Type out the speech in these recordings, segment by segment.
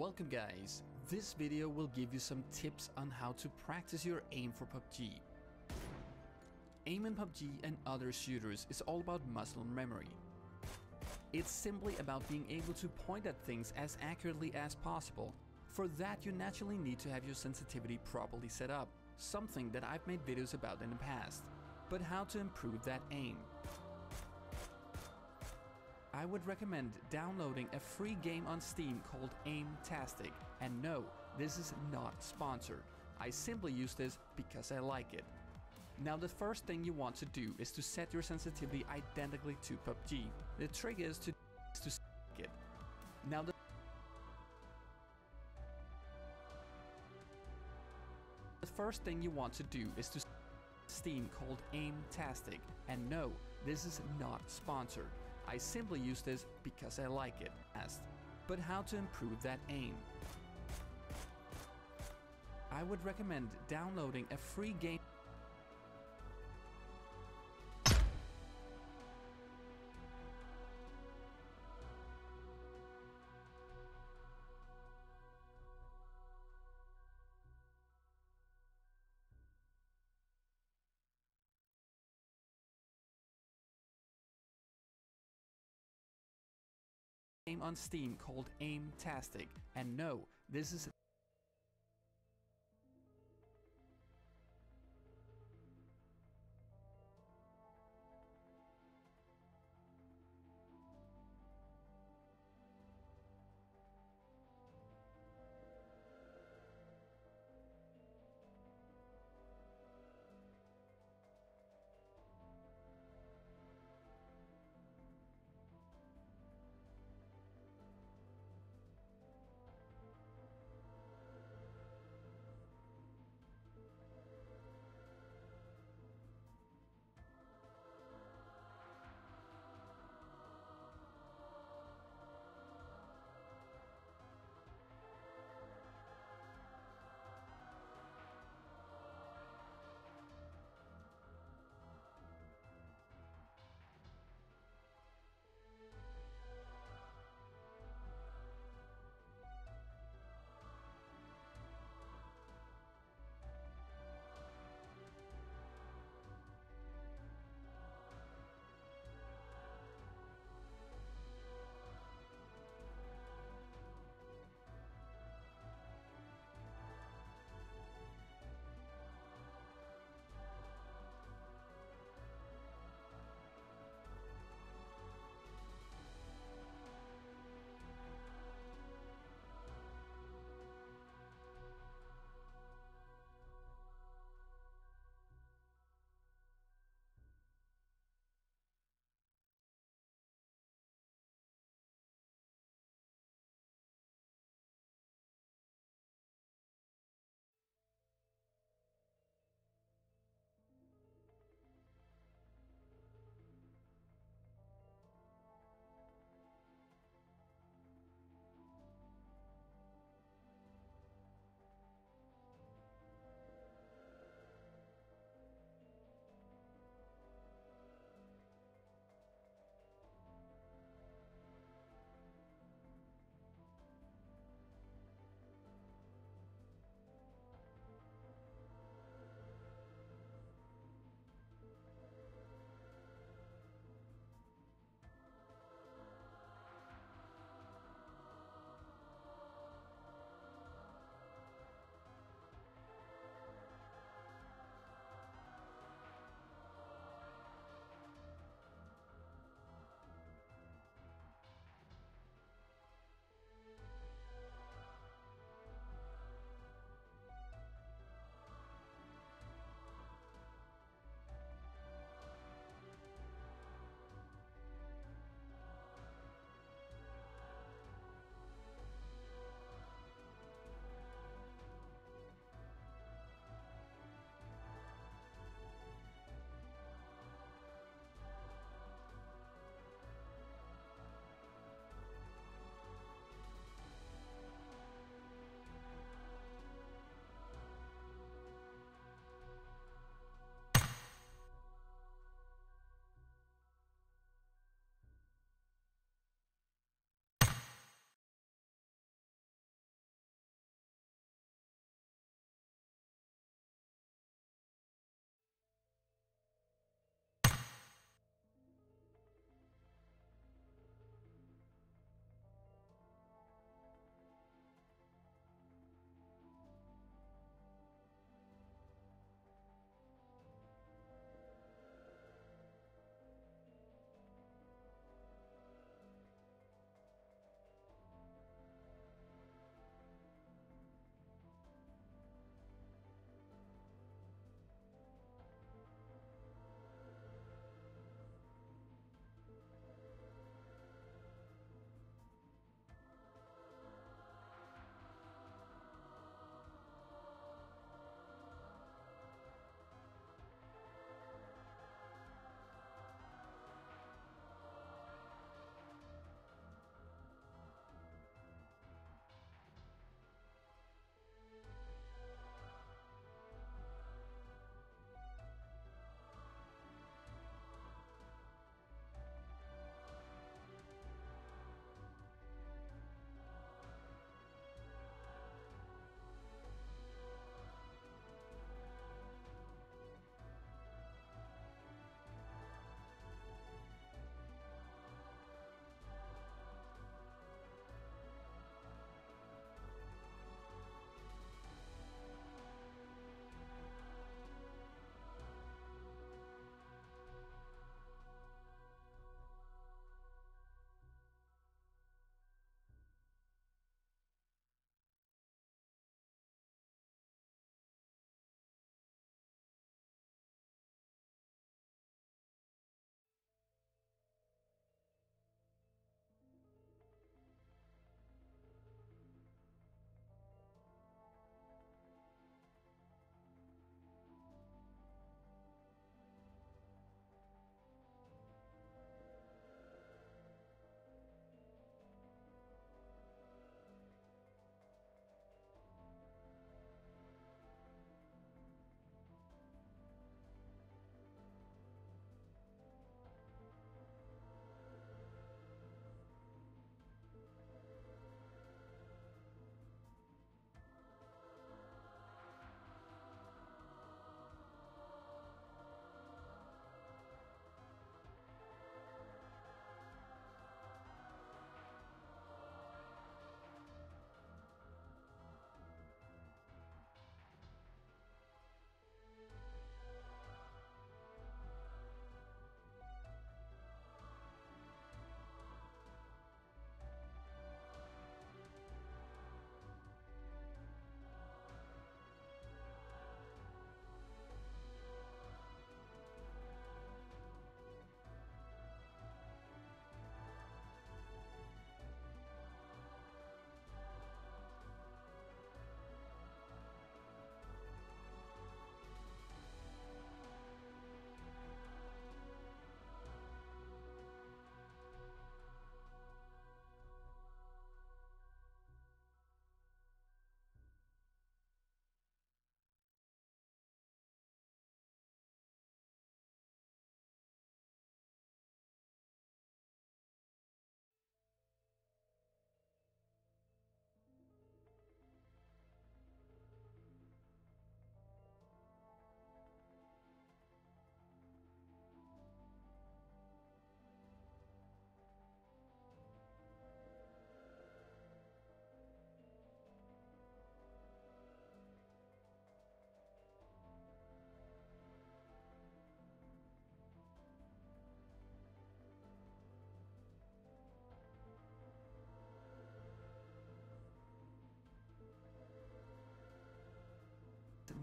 Welcome guys, this video will give you some tips on how to practice your aim for PUBG. Aim in PUBG and other shooters is all about muscle memory. It's simply about being able to point at things as accurately as possible. For that you naturally need to have your sensitivity properly set up, something that I've made videos about in the past. But how to improve that aim? I would recommend downloading a free game on Steam called Aim-tastic. And no, this is not sponsored. I simply use this because I like it. Now the first thing you want to do is to set your sensitivity identically to PUBG. The trick is to set it. Now the first thing you want to do is to Steam called Aim-tastic. And no, this is not sponsored. I simply use this because I like it. But how to improve that aim? I would recommend downloading a free game. On Steam called Aim-tastic. And no, this is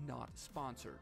not sponsored.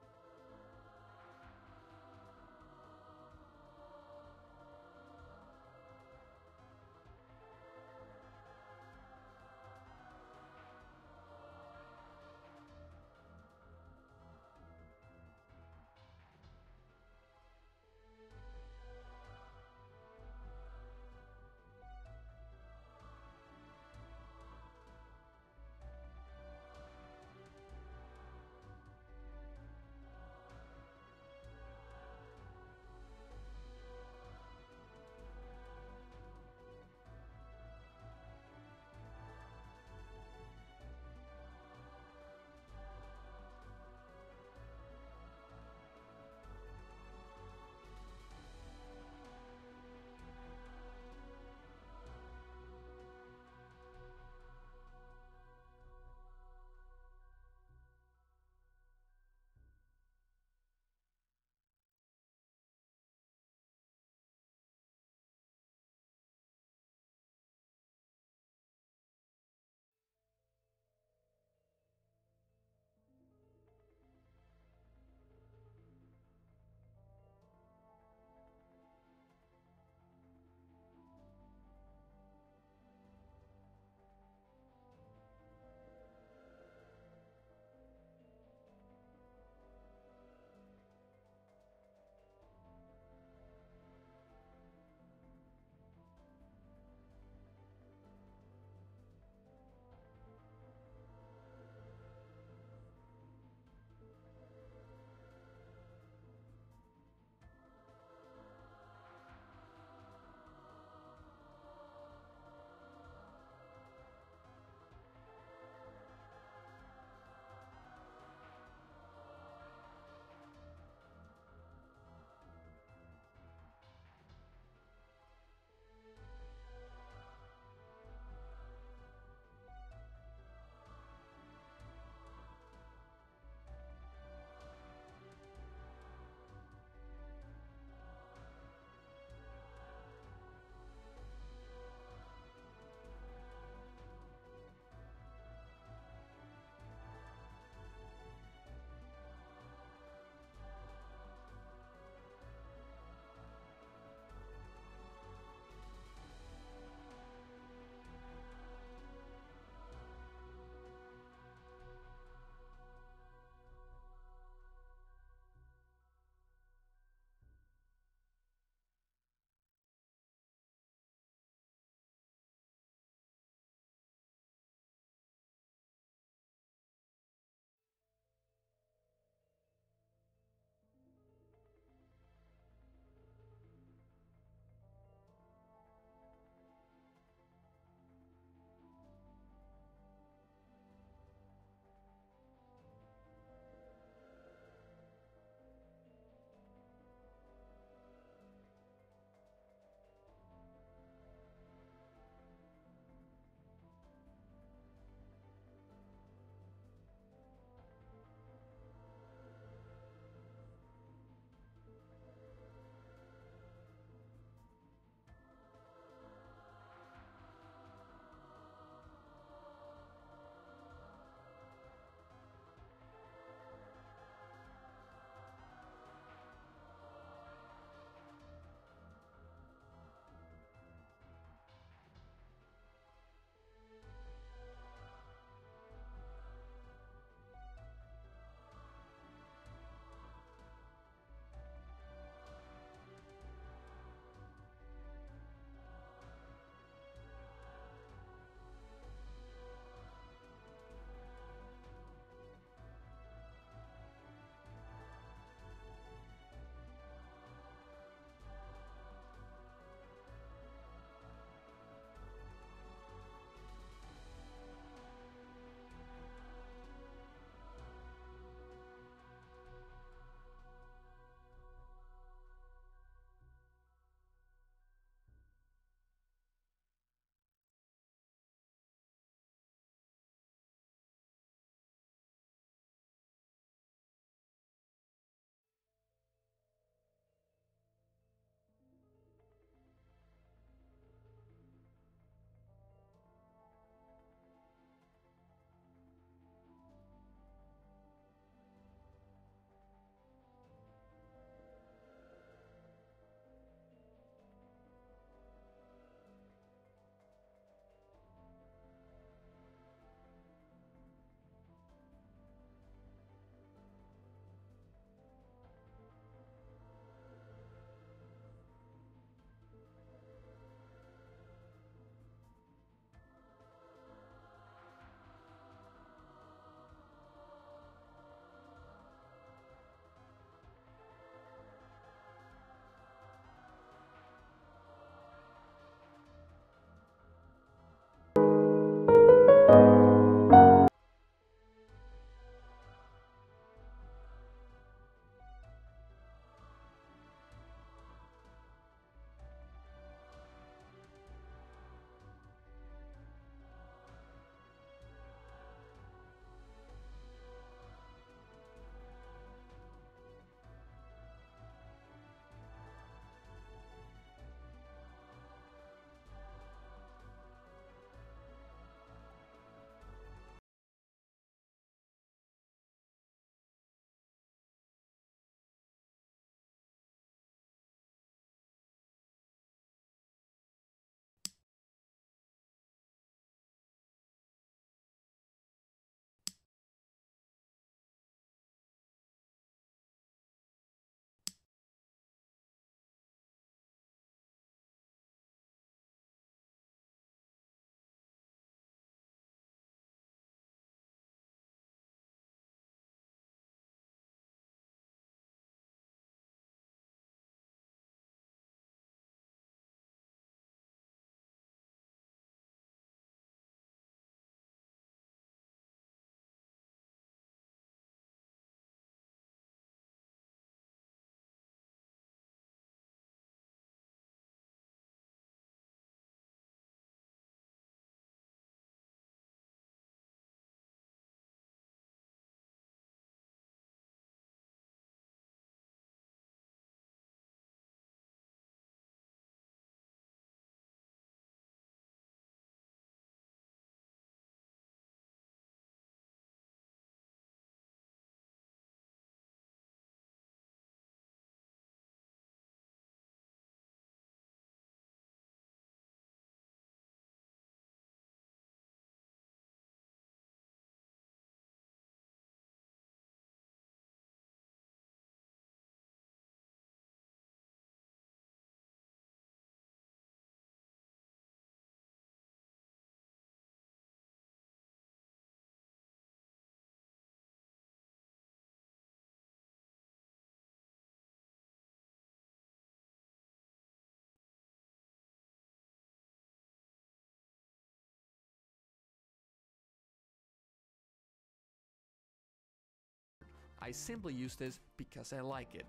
I simply use this because I like it.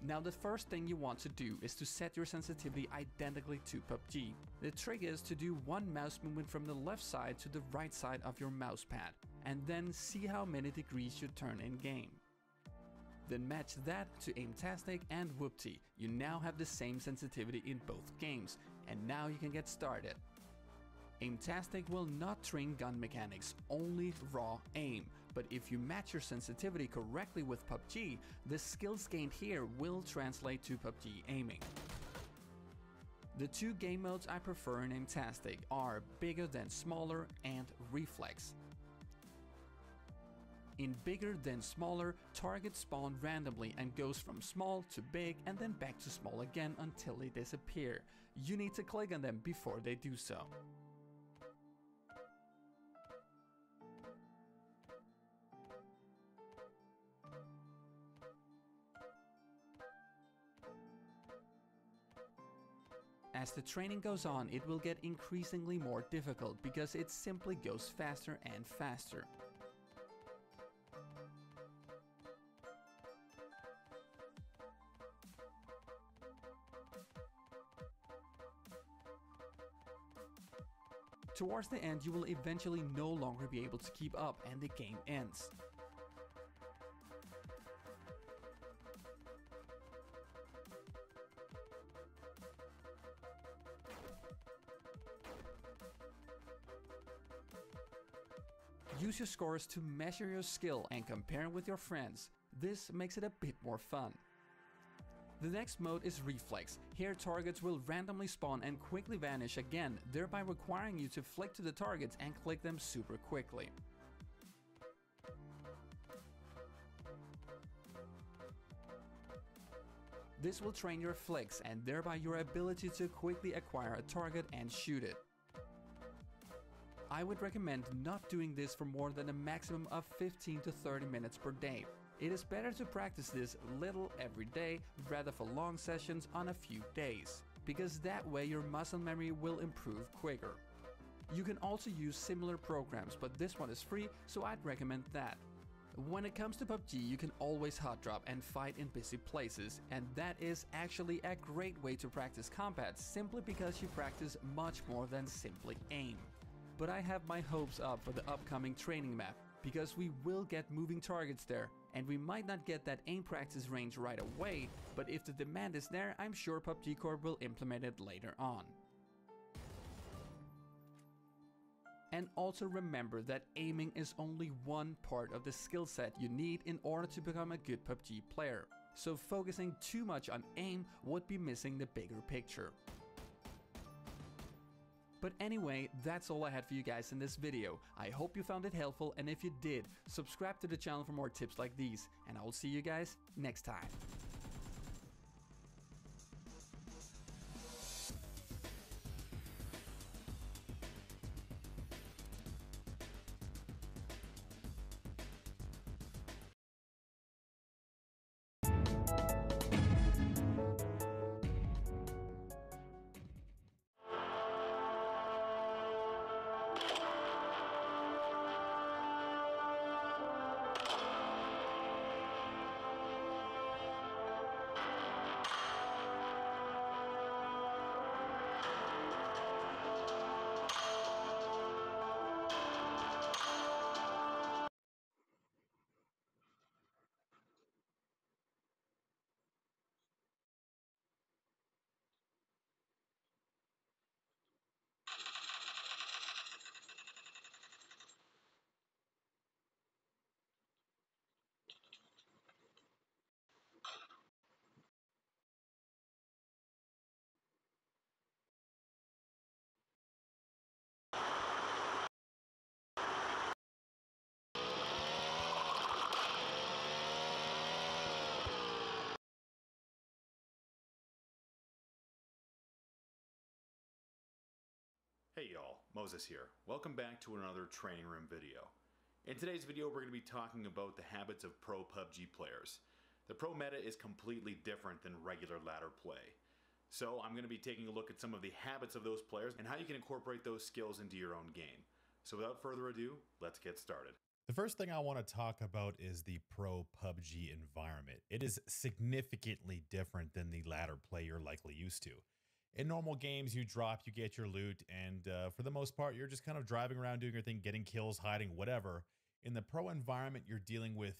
Now the first thing you want to do is to set your sensitivity identically to PUBG. The trick is to do one mouse movement from the left side to the right side of your mouse pad, and then see how many degrees you turn in game. Then match that to Aimtastic and whoopty, you now have the same sensitivity in both games, and now you can get started. Aimtastic will not train gun mechanics, only raw aim. But if you match your sensitivity correctly with PUBG, the skills gained here will translate to PUBG aiming. The two game modes I prefer in Aimtastic are bigger than smaller and reflex. In bigger than smaller, targets spawn randomly and goes from small to big and then back to small again until they disappear. You need to click on them before they do so. As the training goes on, it will get increasingly more difficult because it simply goes faster and faster. Towards the end, you will eventually no longer be able to keep up and the game ends. Use your scores to measure your skill and compare with your friends. This makes it a bit more fun. The next mode is Reflex. Here targets will randomly spawn and quickly vanish again, thereby requiring you to flick to the targets and click them super quickly. This will train your flicks and thereby your ability to quickly acquire a target and shoot it. I would recommend not doing this for more than a maximum of 15 to 30 minutes per day. It is better to practice this little every day rather for long sessions on a few days, because that way your muscle memory will improve quicker. You can also use similar programs, but this one is free, so I'd recommend that. When it comes to PUBG, you can always hot drop and fight in busy places, and that is actually a great way to practice combat simply because you practice much more than simply aim. But I have my hopes up for the upcoming training map, because we will get moving targets there, and we might not get that aim practice range right away, but if the demand is there, I'm sure PUBG Corp will implement it later on. And also remember that aiming is only one part of the skill set you need in order to become a good PUBG player, so focusing too much on aim would be missing the bigger picture. But anyway, that's all I had for you guys in this video. I hope you found it helpful, and if you did, subscribe to the channel for more tips like these, and I will see you guys next time. Hey y'all, Moses here. Welcome back to another training room video. In today's video we're going to be talking about the habits of pro PUBG players. The pro meta is completely different than regular ladder play. So I'm going to be taking a look at some of the habits of those players and how you can incorporate those skills into your own game. So without further ado, let's get started. The first thing I want to talk about is the pro PUBG environment. It is significantly different than the ladder play you're likely used to. In normal games, you drop, you get your loot, and for the most part, you're just kind of driving around doing your thing, getting kills, hiding, whatever. In the pro environment, you're dealing with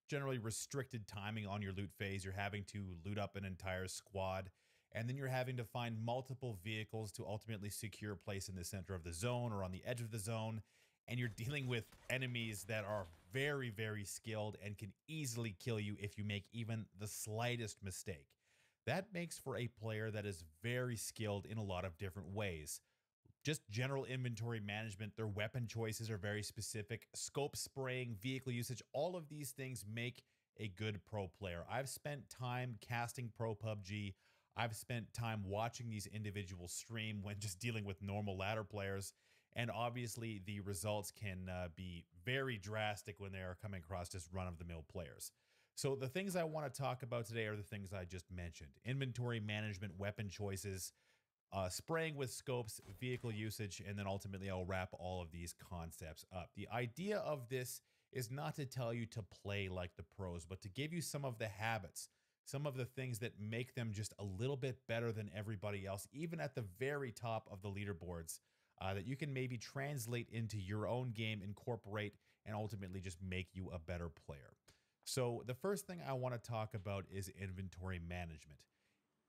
generally restricted timing on your loot phase. You're having to loot up an entire squad, and then you're having to find multiple vehicles to ultimately secure a place in the center of the zone or on the edge of the zone. And you're dealing with enemies that are very, very skilled and can easily kill you if you make even the slightest mistake. That makes for a player that is very skilled in a lot of different ways. Just general inventory management, their weapon choices are very specific, scope spraying, vehicle usage, all of these things make a good pro player. I've spent time casting pro PUBG. I've spent time watching these individuals stream when just dealing with normal ladder players. And obviously, the results can be very drastic when they are coming across just run-of-the-mill players. So the things I want to talk about today are the things I just mentioned. Inventory management, weapon choices, spraying with scopes, vehicle usage, and then ultimately I'll wrap all of these concepts up. The idea of this is not to tell you to play like the pros, but to give you some of the habits, some of the things that make them just a little bit better than everybody else, even at the very top of the leaderboards. That you can maybe translate into your own game, incorporate, and ultimately just make you a better player. So the first thing I want to talk about is inventory management.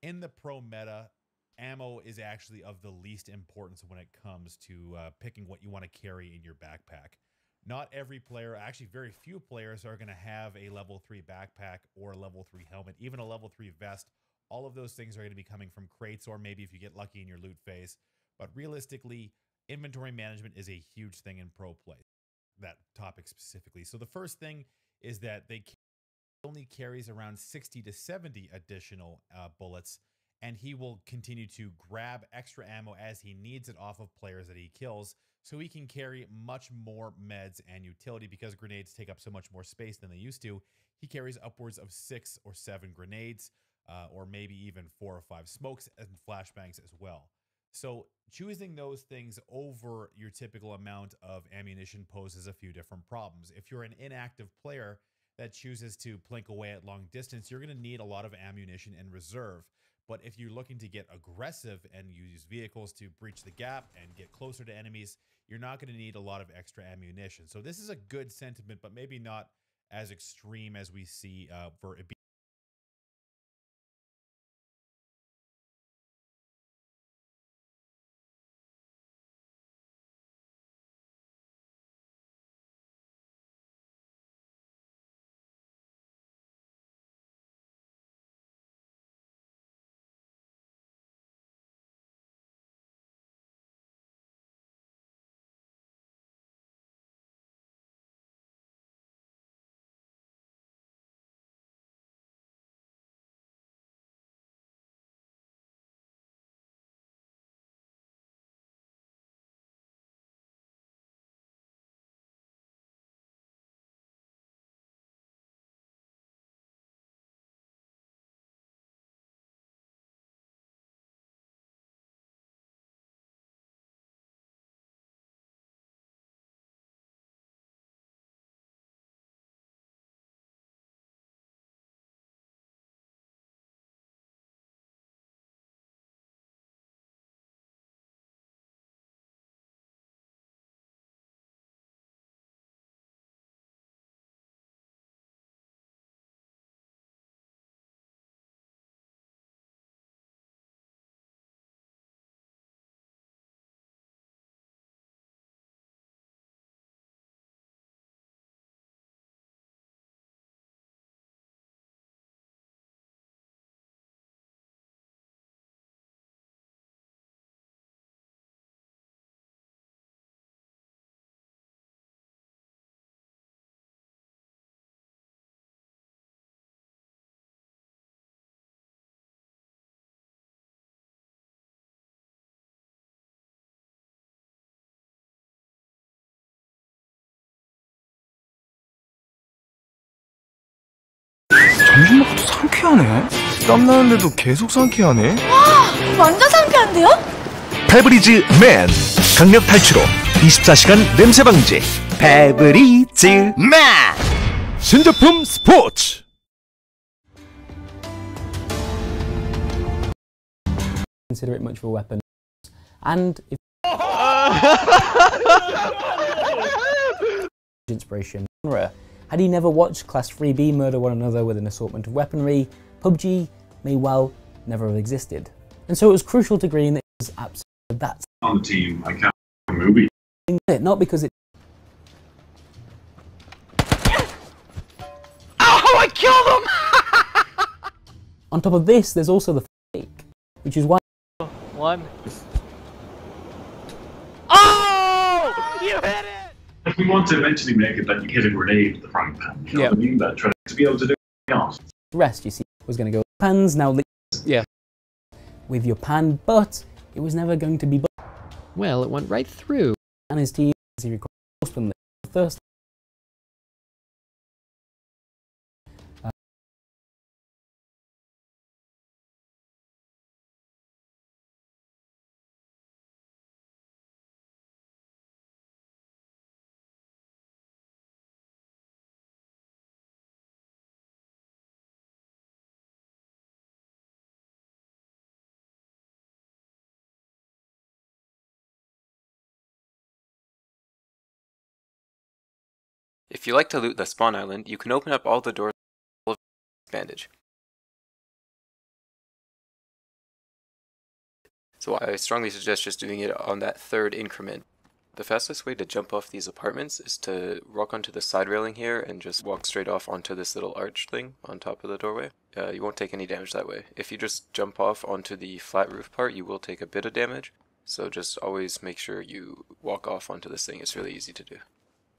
In the pro meta, ammo is actually of the least importance when it comes to picking what you want to carry in your backpack. Not every player, actually very few players, are going to have a level 3 backpack or a level 3 helmet, even a level 3 vest. All of those things are going to be coming from crates, or maybe if you get lucky in your loot phase. But realistically, inventory management is a huge thing in pro play, that topic specifically. So the first thing is that they only carries around 60 to 70 additional bullets, and he will continue to grab extra ammo as he needs it off of players that he kills, so he can carry much more meds and utility. Because grenades take up so much more space than they used to, he carries upwards of 6 or 7 grenades, or maybe even 4 or 5 smokes and flashbangs as well. So choosing those things over your typical amount of ammunition poses a few different problems. If you're an inactive player that chooses to plink away at long distance, you're going to need a lot of ammunition in reserve. But if you're looking to get aggressive and use vehicles to breach the gap and get closer to enemies, you're not going to need a lot of extra ammunition. So this is a good sentiment, but maybe not as extreme as we see for it. 점심 먹어도 상쾌하네. 땀 나는데도 계속 상쾌하네. 와, 완전 상쾌한데요? 페브리즈 맨 강력 탈취로 24시간 냄새 방지 페브리즈 마 신제품 스포츠. Consider it much of a weapon, and if inspiration genre. Had he never watched Class 3B murder one another with an assortment of weaponry, PUBG may well never have existed. And so it was crucial to Green that it was absolutely that on the team. I can't movie. Not because it. Oh, I killed him! On top of this, there's also the fake, which is why. One. Oh! You hit it! If we want to eventually make it that you hit a grenade with the frying pan, you know what I mean? That trying to be able to do it else. The rest, you see, was going to go pans now. Yeah. With your pan, but it was never going to be. Well, it went right through. And his team, as he recalled, from the first. If you like to loot the spawn island, you can open up all the doors with bandage. So I strongly suggest just doing it on that third increment. The fastest way to jump off these apartments is to walk onto the side railing here and just walk straight off onto this little arch thing on top of the doorway. You won't take any damage that way. If you just jump off onto the flat roof part, you will take a bit of damage. So just always make sure you walk off onto this thing. It's really easy to do.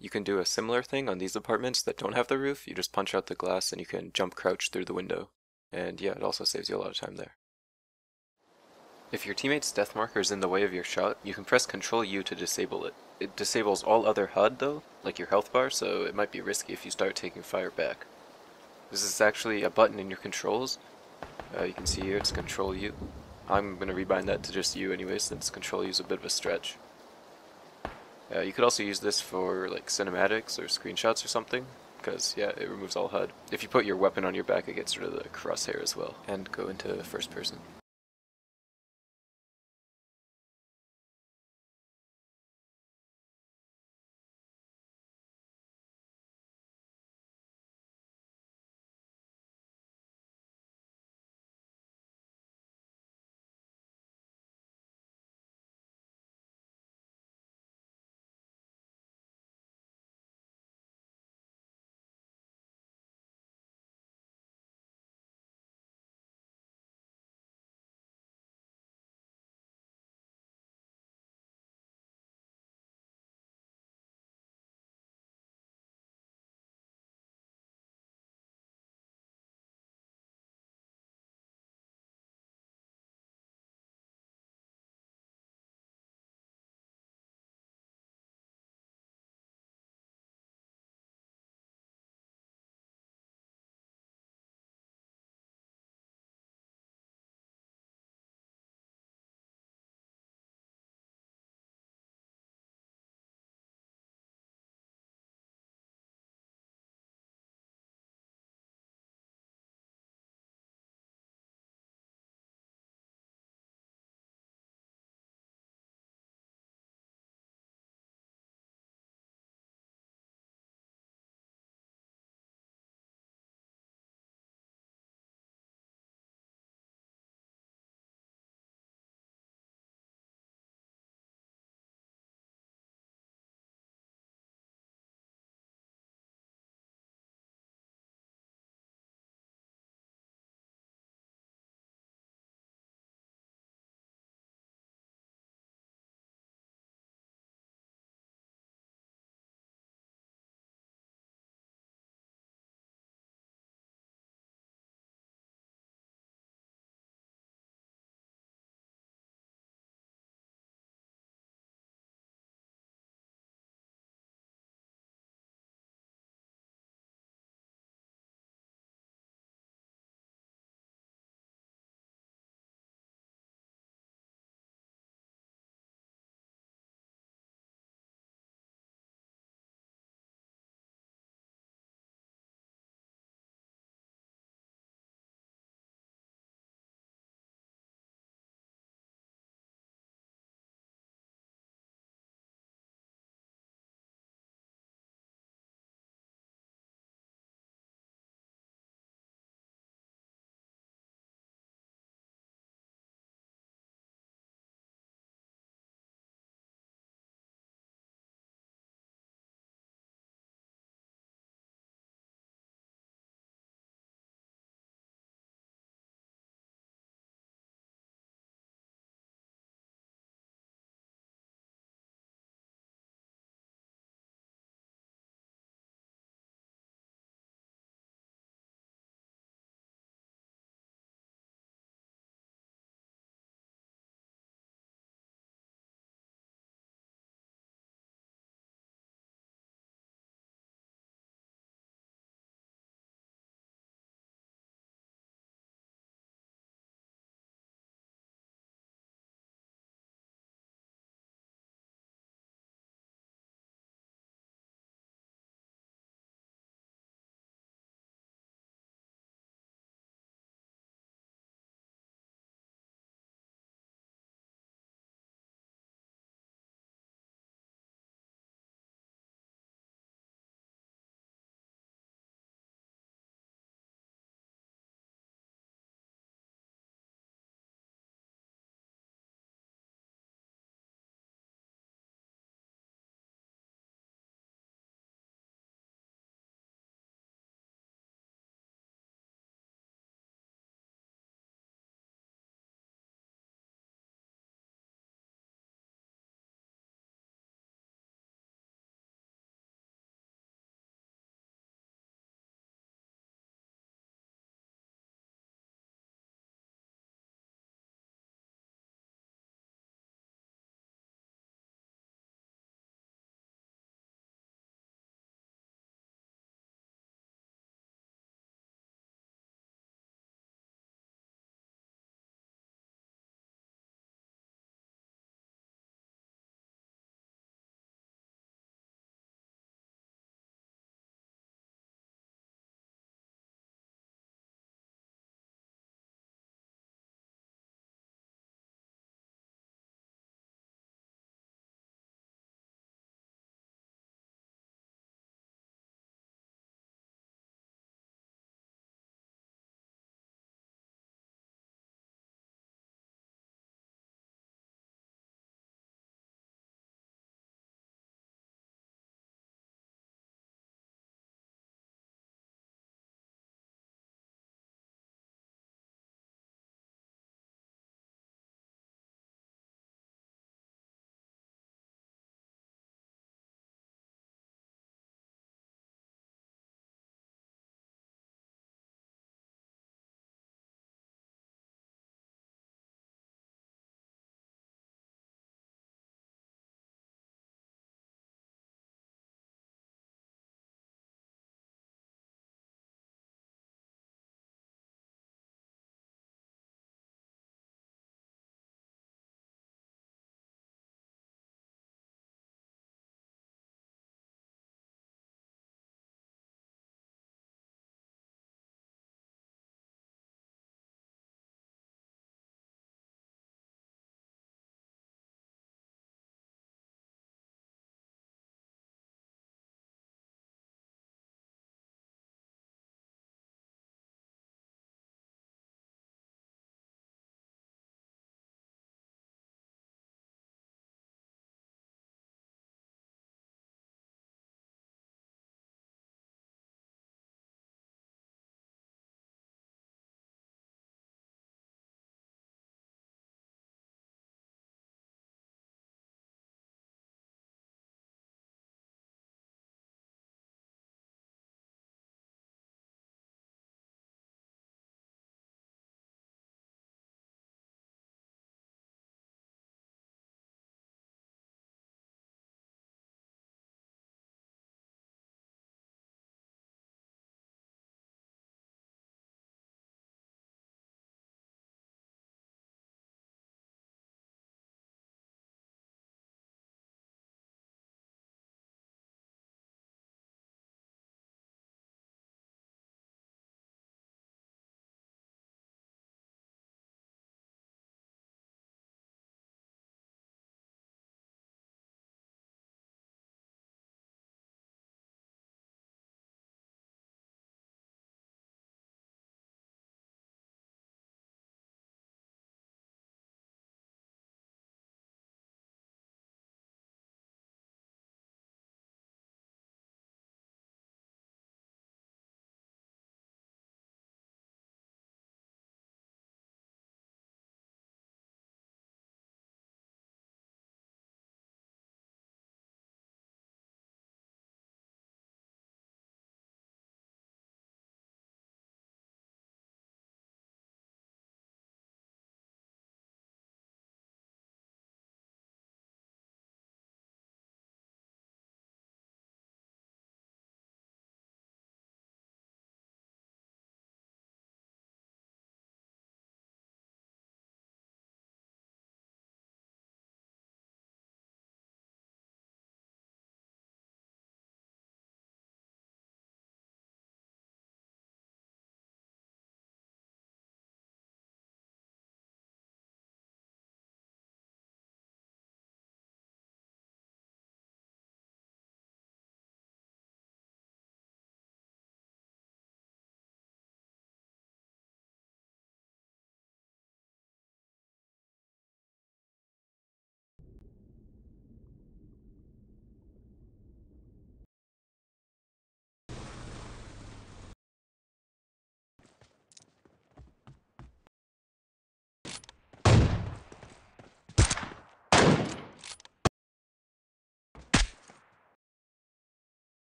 You can do a similar thing on these apartments that don't have the roof. You just punch out the glass and you can jump crouch through the window. And yeah, it also saves you a lot of time there. If your teammate's death marker is in the way of your shot, you can press Ctrl U to disable it. It disables all other HUD though, like your health bar, so it might be risky if you start taking fire back. This is actually a button in your controls. You can see here it's Ctrl U. I'm going to rebind that to just U anyway, since Ctrl U is a bit of a stretch. You could also use this for like cinematics or screenshots or something, because yeah, it removes all HUD. If you put your weapon on your back, it gets rid of the crosshair as well, and go into first person.